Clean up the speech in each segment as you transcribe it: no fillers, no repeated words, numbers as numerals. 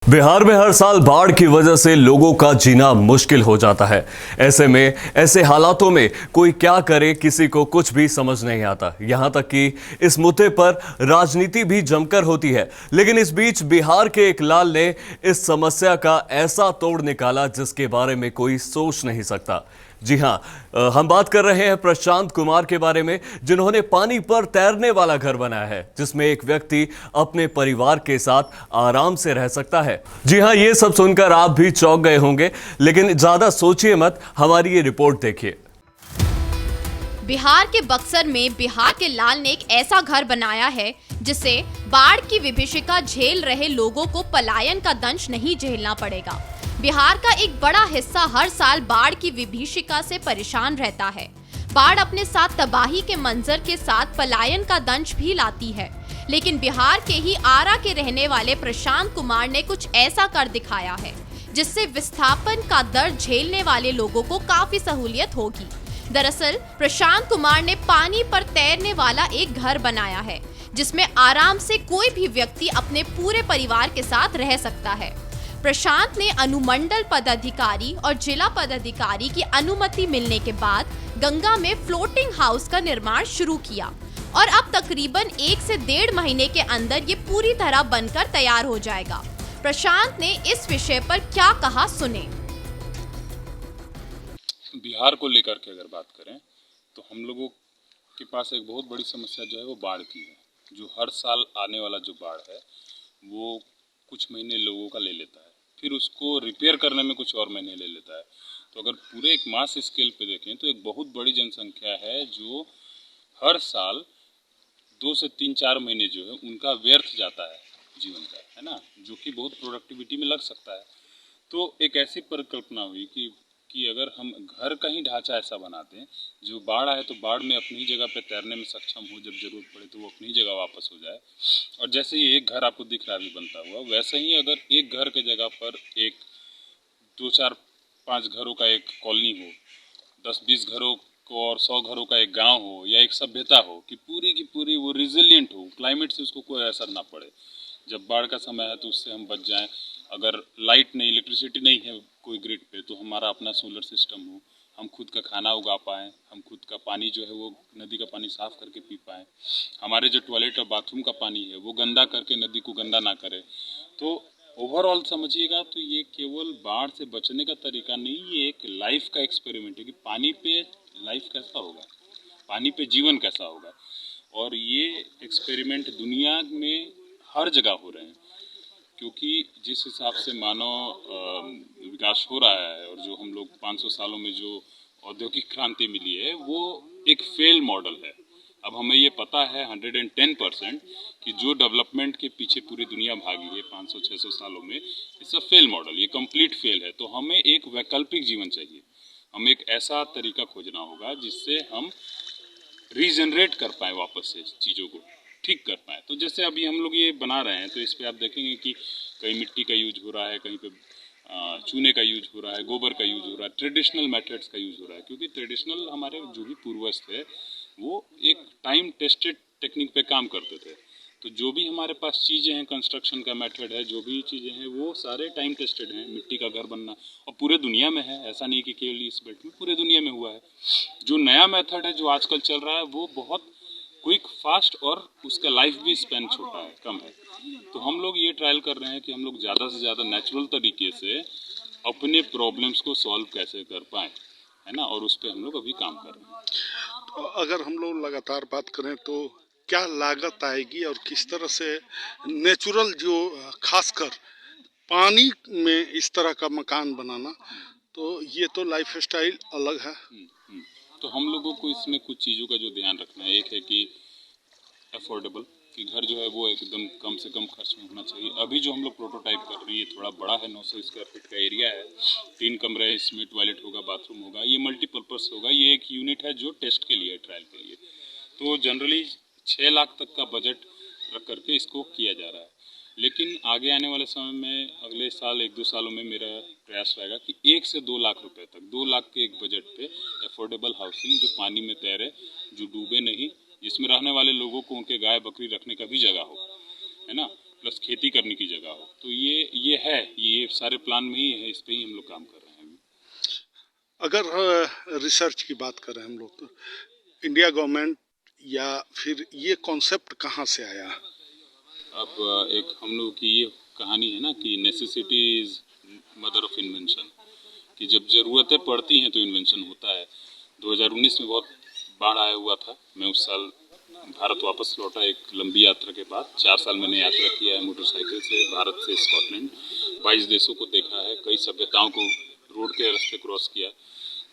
बिहार में हर साल बाढ़ की वजह से लोगों का जीना मुश्किल हो जाता है। ऐसे में ऐसे हालातों में कोई क्या करे, किसी को कुछ भी समझ नहीं आता। यहां तक कि इस मुद्दे पर राजनीति भी जमकर होती है। लेकिन इस बीच बिहार के एक लाल ने इस समस्या का ऐसा तोड़ निकाला जिसके बारे में कोई सोच नहीं सकता। जी हां, हम बात कर रहे हैं प्रशांत कुमार के बारे में, जिन्होंने पानी पर तैरने वाला घर बनाया है जिसमें एक व्यक्ति अपने परिवार के साथ आराम से रह सकता है। जी हां, ये सब सुनकर आप भी चौंक गए होंगे, लेकिन ज्यादा सोचिए मत, हमारी ये रिपोर्ट देखिए। बिहार के बक्सर में बिहार के लाल ने एक ऐसा घर बनाया है जिससे बाढ़ की विभीषिका झेल रहे लोगों को पलायन का दंश नहीं झेलना पड़ेगा। बिहार का एक बड़ा हिस्सा हर साल बाढ़ की विभीषिका से परेशान रहता है। बाढ़ अपने साथ तबाही के मंजर के साथ पलायन का दंश भी लाती है, लेकिन बिहार के ही आरा के रहने वाले प्रशांत कुमार ने कुछ ऐसा कर दिखाया है जिससे विस्थापन का दर्द झेलने वाले लोगों को काफी सहूलियत होगी। दरअसल प्रशांत कुमार ने पानी पर तैरने वाला एक घर बनाया है जिसमें आराम से कोई भी व्यक्ति अपने पूरे परिवार के साथ रह सकता है। प्रशांत ने अनुमंडल पदाधिकारी और जिला पदाधिकारी की अनुमति मिलने के बाद गंगा में फ्लोटिंग हाउस का निर्माण शुरू किया और अब तकरीबन 1 से 1.5 महीने के अंदर ये पूरी तरह बनकर तैयार हो जाएगा। प्रशांत ने इस विषय पर क्या कहा, सुने। बिहार को लेकर के अगर बात करें तो हम लोगों के पास एक बहुत बड़ी समस्या जो है वो बाढ़ की है। जो हर साल आने वाला जो बाढ़ है वो कुछ महीने लोगों का ले लेता है, फिर उसको रिपेयर करने में कुछ और महीने ले लेता है। तो अगर पूरे एक मास स्केल पे देखें तो एक बहुत बड़ी जनसंख्या है जो हर साल 2 से 3-4 महीने जो है उनका व्यर्थ जाता है जीवन का, है ना, जो कि बहुत प्रोडक्टिविटी में लग सकता है। तो एक ऐसी परिकल्पना हुई कि अगर हम घर का ही ढांचा ऐसा बना दें, जो बाढ़ आए तो बाढ़ में अपनी जगह पे तैरने में सक्षम हो, जब जरूरत पड़े तो वो अपनी जगह वापस हो जाए। और जैसे ही एक घर आपको दिख रहा है अभी बनता हुआ, वैसे ही अगर एक घर के जगह पर एक 2-4-5 घरों का एक कॉलोनी हो, 10-20 घरों को और 100 घरों का एक गांव हो या एक सभ्यता हो कि पूरी की पूरी वो रिजिलियंट हो, क्लाइमेट से उसको कोई असर ना पड़े। जब बाढ़ का समय है तो उससे हम बच जाएं। अगर लाइट नहीं, इलेक्ट्रिसिटी नहीं है कोई ग्रिड पे, तो हमारा अपना सोलर सिस्टम हो, हम खुद का खाना उगा पाएँ, हम खुद का पानी जो है वो नदी का पानी साफ करके पी पाएँ, हमारे जो टॉयलेट और बाथरूम का पानी है वो गंदा करके नदी को गंदा ना करे। तो ओवरऑल समझिएगा तो ये केवल बाढ़ से बचने का तरीका नहीं, ये एक लाइफ का एक्सपेरिमेंट है कि पानी पे लाइफ कैसा होगा, पानी पे जीवन कैसा होगा। और ये एक्सपेरिमेंट दुनिया में हर जगह हो रहे हैं, क्योंकि जिस हिसाब से मानव विकास हो रहा है और जो हम लोग 500 सालों में जो औद्योगिक क्रांति मिली है वो एक फेल मॉडल है। अब हमें ये पता है 110% कि जो डेवलपमेंट के पीछे पूरी दुनिया भागी है 500-600 सालों में, इट्स अ फेल मॉडल, ये कंप्लीट फेल है। तो हमें एक वैकल्पिक जीवन चाहिए, हमें एक ऐसा तरीका खोजना होगा जिससे हम रीजनरेट कर पाए, वापस से चीज़ों को ठीक कर पाए। तो जैसे अभी हम लोग ये बना रहे हैं तो इस पर आप देखेंगे कि कहीं मिट्टी का यूज हो रहा है, कहीं पे चूने का यूज हो रहा है, गोबर का यूज हो रहा है, ट्रेडिशनल मेथड्स का यूज हो रहा है। क्योंकि ट्रेडिशनल हमारे जो भी पूर्वज थे वो एक टाइम टेस्टेड टेक्निक पे काम करते थे। तो जो भी हमारे पास चीज़ें हैं, कंस्ट्रक्शन का मेथड है, जो भी चीज़ें हैं वो सारे टाइम टेस्टेड हैं। मिट्टी का घर बनना और पूरे दुनिया में है, ऐसा नहीं कि केवल इस बेल्ट में, पूरे दुनिया में हुआ है। जो नया मेथड है जो आजकल चल रहा है वो बहुत क्विक, फास्ट और उसका लाइफ भी स्पेन छोटा है, कम है। तो हम लोग ये ट्रायल कर रहे हैं कि हम लोग ज़्यादा से ज़्यादा नेचुरल तरीके से अपने प्रॉब्लम्स को सॉल्व कैसे कर पाएँ, है ना, और उस पर हम लोग अभी काम कर रहे हैं। तो अगर हम लोग लगातार बात करें तो क्या लागत आएगी और किस तरह से नेचुरल, जो खासकर पानी में इस तरह का मकान बनाना, तो ये तो लाइफ स्टाइल अलग है। तो हम लोगों को इसमें कुछ चीज़ों का जो ध्यान रखना है, एक है कि अफोर्डेबल, कि घर जो है वो एकदम कम से कम खर्च में होना चाहिए। अभी जो हम लोग प्रोटोटाइप कर रहे हैं ये थोड़ा बड़ा है, 900 स्क्वायर फीट का एरिया है, 3 कमरे, इसमें टॉयलेट होगा, बाथरूम होगा, ये मल्टीपर्पज़ होगा। ये एक यूनिट है जो टेस्ट के लिए, ट्रायल के लिए। तो जनरली 6 लाख तक का बजट रख करके इसको किया जा रहा है। लेकिन आगे आने वाले समय में, अगले साल 1-2 सालों में मेरा प्रयास रहेगा कि 1 से 2 लाख रुपए तक, 2 लाख के एक बजट पे अफोर्डेबल हाउसिंग, जो पानी में तैरे, जो डूबे नहीं, जिसमें रहने वाले लोगों को उनके गाय बकरी रखने का भी जगह हो, है ना, प्लस खेती करने की जगह हो। तो ये सारे प्लान में ही है, इस पे ही हम लोग काम कर रहे हैं अभी। अगर रिसर्च की बात करें हम लोग, तो इंडिया गवर्नमेंट या फिर ये कॉन्सेप्ट कहाँ से आया? अब एक हम लोग की ये कहानी है ना कि necessity is mother of invention, कि जब ज़रूरतें पड़ती हैं तो इन्वेंशन होता है। 2019 में बहुत बाढ़ आया हुआ था। मैं उस साल भारत वापस लौटा एक लंबी यात्रा के बाद। 4 साल मैंने यात्रा किया है मोटरसाइकिल से, भारत से स्कॉटलैंड। 22 देशों को देखा है, कई सभ्यताओं को रोड के रास्ते क्रॉस किया।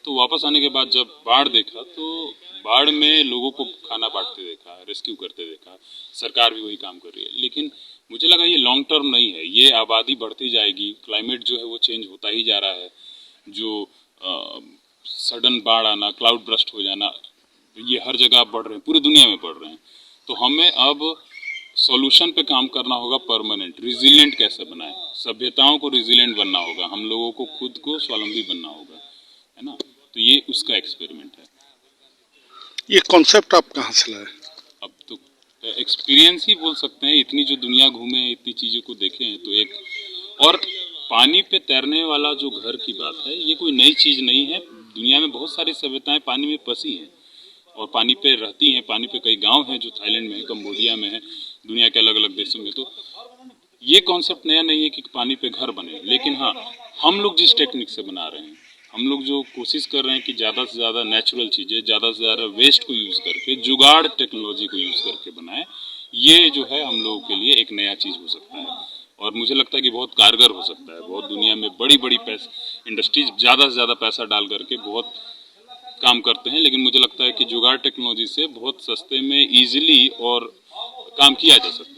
तो वापस आने के बाद जब बाढ़ देखा तो बाढ़ में लोगों को खाना बांटते देखा, रेस्क्यू करते देखा। सरकार भी वही काम कर रही है, लेकिन मुझे लगा ये लॉन्ग टर्म नहीं है। ये आबादी बढ़ती जाएगी, क्लाइमेट जो है वो चेंज होता ही जा रहा है। जो सडन बाढ़ आना, क्लाउड ब्रस्ट हो जाना, ये हर जगह बढ़ रहे हैं, पूरी दुनिया में बढ़ रहे हैं। तो हमें अब सॉल्यूशन पे काम करना होगा, परमानेंट रिजिलिएंट कैसे बनाएं। सभ्यताओं को रिजिलिएंट बनना होगा, हम लोगों को खुद को स्वावलंबी बनना होगा, है ना। तो ये उसका एक्सपेरिमेंट है। ये कॉन्सेप्ट आप कहाँ से लाए? अब तो एक्सपीरियंस ही बोल सकते हैं। इतनी जो दुनिया घूमे हैं, इतनी चीज़ों को देखे हैं, तो एक और पानी पे तैरने वाला जो घर की बात है, ये कोई नई चीज़ नहीं है। दुनिया में बहुत सारी सभ्यताएं पानी में फंसी हैं और पानी पे रहती हैं। पानी पे कई गांव हैं जो थाईलैंड में है, कंबोडिया में है, दुनिया के अलग अलग देशों में। तो ये कॉन्सेप्ट नया नहीं है कि पानी पे घर बने, लेकिन हाँ, हम लोग जिस टेक्निक से बना रहे हैं, हम लोग जो कोशिश कर रहे हैं कि ज़्यादा से ज़्यादा नेचुरल चीज़ें, ज़्यादा से ज़्यादा वेस्ट को यूज़ करके, जुगाड़ टेक्नोलॉजी को यूज़ करके बनाएं, ये जो है हम लोगों के लिए एक नया चीज़ हो सकता है। और मुझे लगता है कि बहुत कारगर हो सकता है। बहुत दुनिया में बड़ी बड़ी इंडस्ट्रीज ज़्यादा से ज़्यादा पैसा डाल करके बहुत काम करते हैं, लेकिन मुझे लगता है कि जुगाड़ टेक्नोलॉजी से बहुत सस्ते में ईजिली और काम किया जा सकता है।